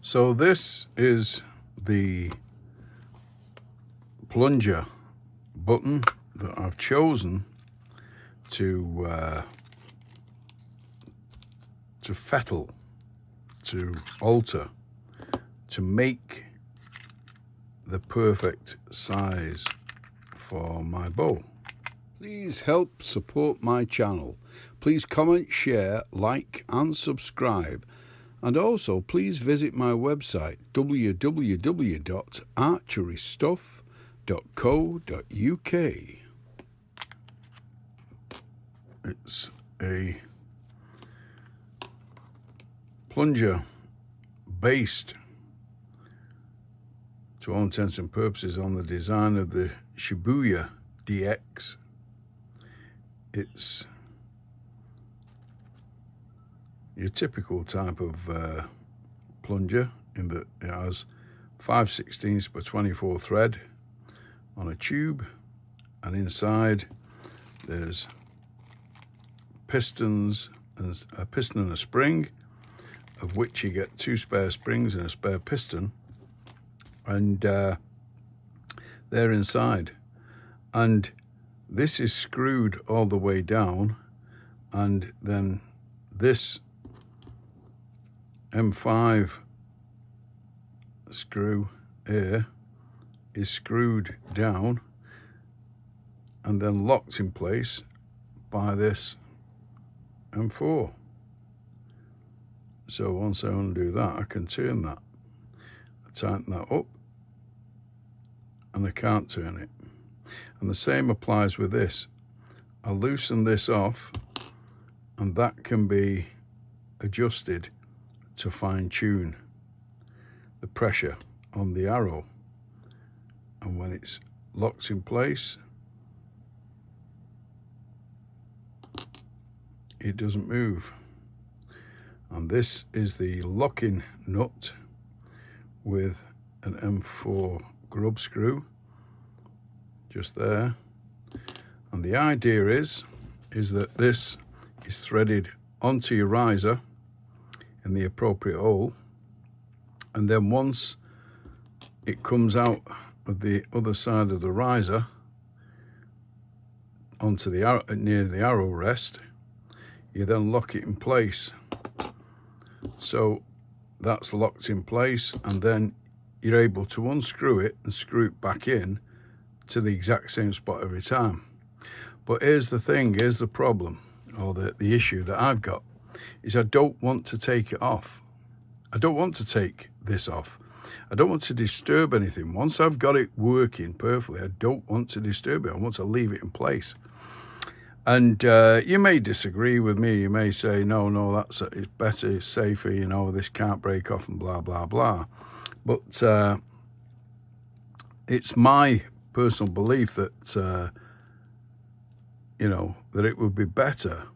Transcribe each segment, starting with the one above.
So this is the plunger button that I've chosen to fettle, to alter, to make the perfect size for my bow. Please help support my channel. Please comment, share, like and subscribe. And also please visit my website www.archerystuff.co.uk. It's a plunger based, to all intents and purposes, on the design of the Shibuya DX. It's your typical type of plunger in that it has 5/16 per 24 thread on a tube, and inside there's pistons, and a piston and a spring, of which you get 2 spare springs and a spare piston, and they're inside. And this is screwed all the way down, and then this M5 screw here is screwed down and then locked in place by this M4. So once I undo that, I can turn that. I tighten that up and I can't turn it. And the same applies with this. I loosen this off and that can be adjusted to fine tune the pressure on the arrow. And when it's locked in place, it doesn't move. And this is the locking nut with an M4 grub screw just there. And the idea is that this is threaded onto your riser in the appropriate hole, and then once it comes out of the other side of the riser onto the arrow, near the arrow rest, you then lock it in place. So that's locked in place, and then you're able to unscrew it and screw it back in to the exact same spot every time. But here's the thing, here's the problem, or the issue that I've got, is I don't want to take it off. I don't want to take this off. I don't want to disturb anything. Once I've got it working perfectly, I don't want to disturb it. I want to leave it in place. And you may disagree with me. You may say, no, it's better, it's safer, you know, this can't break off and blah, blah, blah. But it's my personal belief that, you know, that it would be better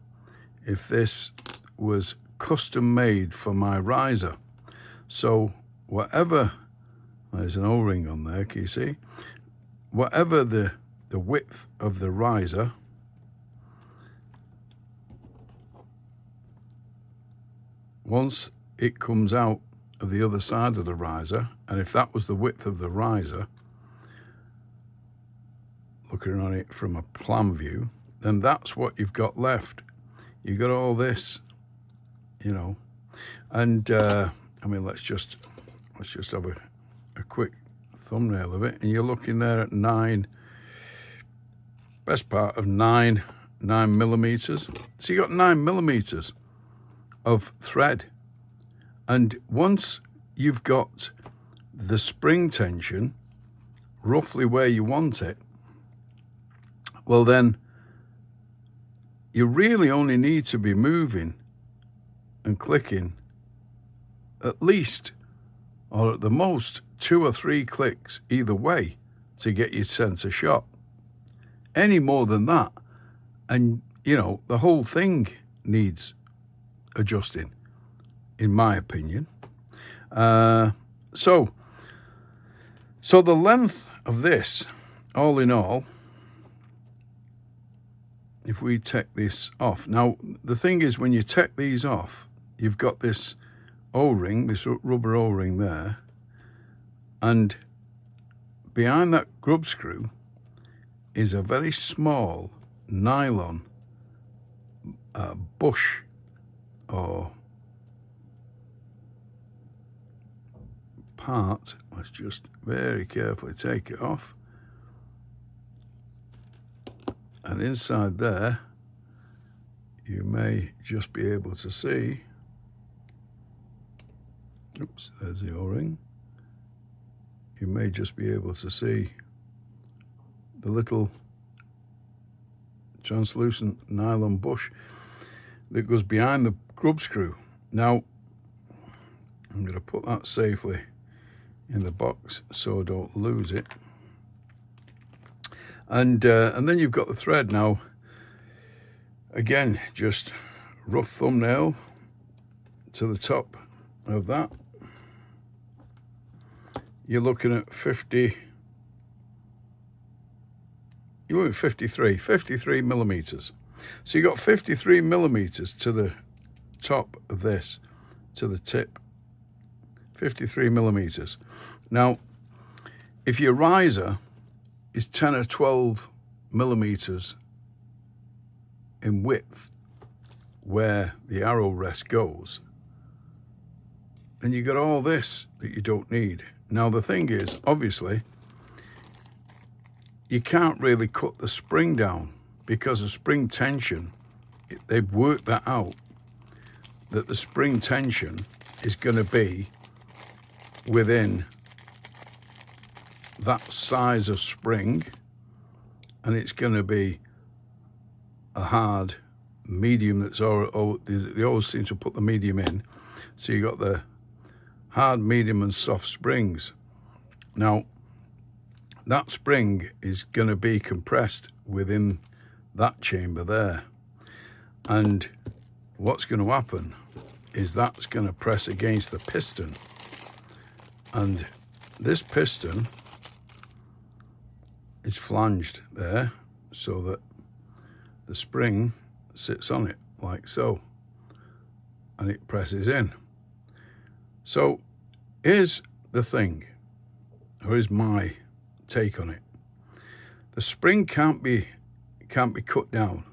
if this was custom made for my riser. So whatever, there's an O-ring on there, can you see? Whatever the width of the riser, once it comes out of the other side of the riser, and if that was the width of the riser, looking on it from a plan view, then that's what you've got left. You've got all this, you know, and I mean, let's just have a quick thumbnail of it, and you're looking there at best part of 9 millimeters. So you got 9 millimeters of thread, and once you've got the spring tension roughly where you want it, well then you really only need to be moving and clicking at least, or at the most, 2 or 3 clicks either way to get your center shot. Any more than that, and you know, the whole thing needs adjusting, in my opinion. So the length of this, all in all, if we take this off, now the thing is, when you take these off, you've got this O-ring, this rubber O-ring there, and behind that grub screw is a very small nylon bush or part. Let's just very carefully take it off, and inside there you may just be able to see, oops, there's the O-ring, you may just be able to see the little translucent nylon bush that goes behind the grub screw. Now I'm going to put that safely in the box so I don't lose it, and then you've got the thread. Now again, just rough thumbnail to the top of that, you're looking at 53 millimeters. So you got 53 millimeters to the top of this, to the tip, 53 millimeters. Now, if your riser is 10 or 12 millimeters in width where the arrow rest goes, then you got all this that you don't need. Now the thing is, obviously, you can't really cut the spring down because of spring tension. They've worked that out, that the spring tension is going to be within that size of spring, and it's going to be a hard medium. That's all, they always seem to put the medium in, so you got the hard, medium and soft springs. Now that spring is going to be compressed within that chamber there, and what's going to happen is that's going to press against the piston, and this piston is flanged there so that the spring sits on it like so, and it presses in. So here's the thing, or here's my take on it. The spring can't be cut down,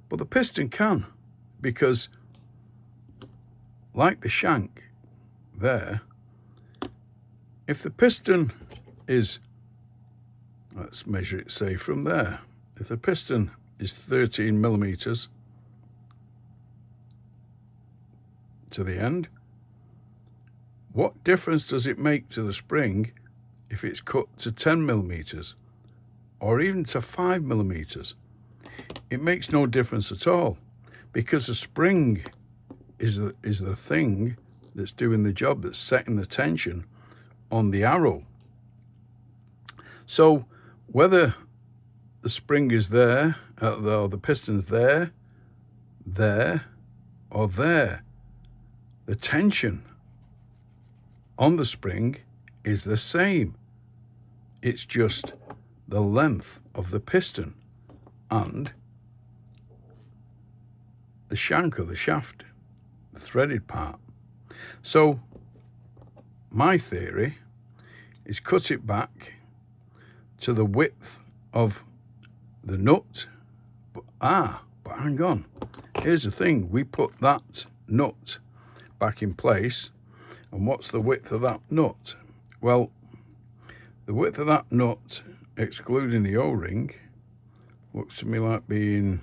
but the piston can, because like the shank there, if the piston is, let's measure it, say from there, if the piston is 13 millimeters to the end, what difference does it make to the spring if it's cut to 10 millimeters or even to 5 millimeters? It makes no difference at all, because the spring is the thing that's doing the job, that's setting the tension on the arrow. So whether the spring is there, or the piston's there, or there, the tension on the spring is the same. It's just the length of the piston and the shank, or the shaft, the threaded part. So my theory is cut it back to the width of the nut. But hang on, here's the thing, we put that nut back in place, and what's the width of that nut? Well, the width of that nut, excluding the O-ring, looks to me like being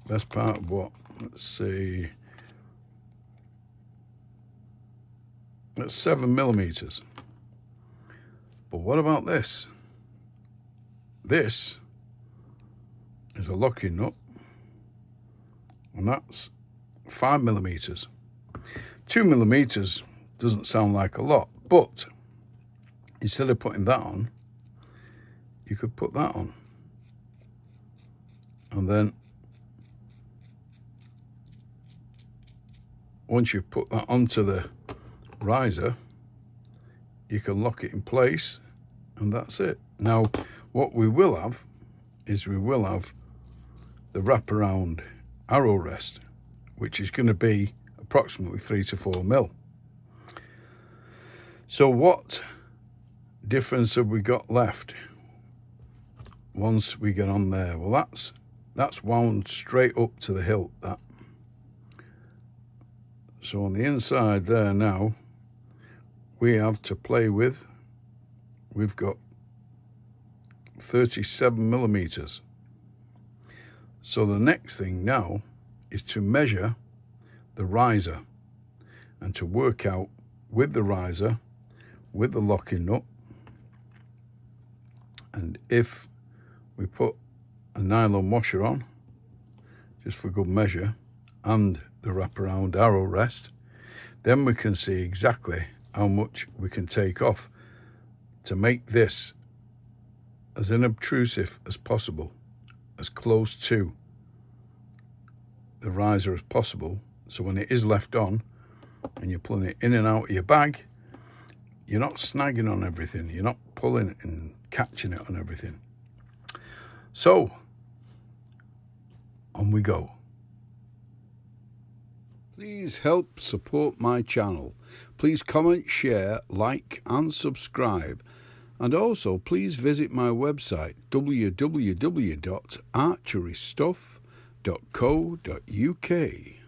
best part of what, let's see, that's 7 millimeters. But what about this? This is a locking nut, and that's 5 millimeters. 2 millimeters doesn't sound like a lot, but instead of putting that on, you could put that on, and then once you've put that onto the riser, you can lock it in place, and that's it. Now what we will have is we will have the wraparound arrow rest, which is going to be a approximately 3 to 4 mil. So what difference have we got left once we get on there? Well, that's wound straight up to the hilt, that. So on the inside there now, we have to play with, we've got 37 millimeters. So the next thing now is to measure the riser and to work out with the riser, with the locking nut, and if we put a nylon washer on, just for good measure, and the wraparound arrow rest, then we can see exactly how much we can take off to make this as unobtrusive as possible, as close to the riser as possible. So when it is left on and you're pulling it in and out of your bag, you're not snagging on everything, you're not pulling it and catching it on everything. So on we go. Please help support my channel. Please comment, share, like and subscribe. And also please visit my website www.archerystuff.co.uk.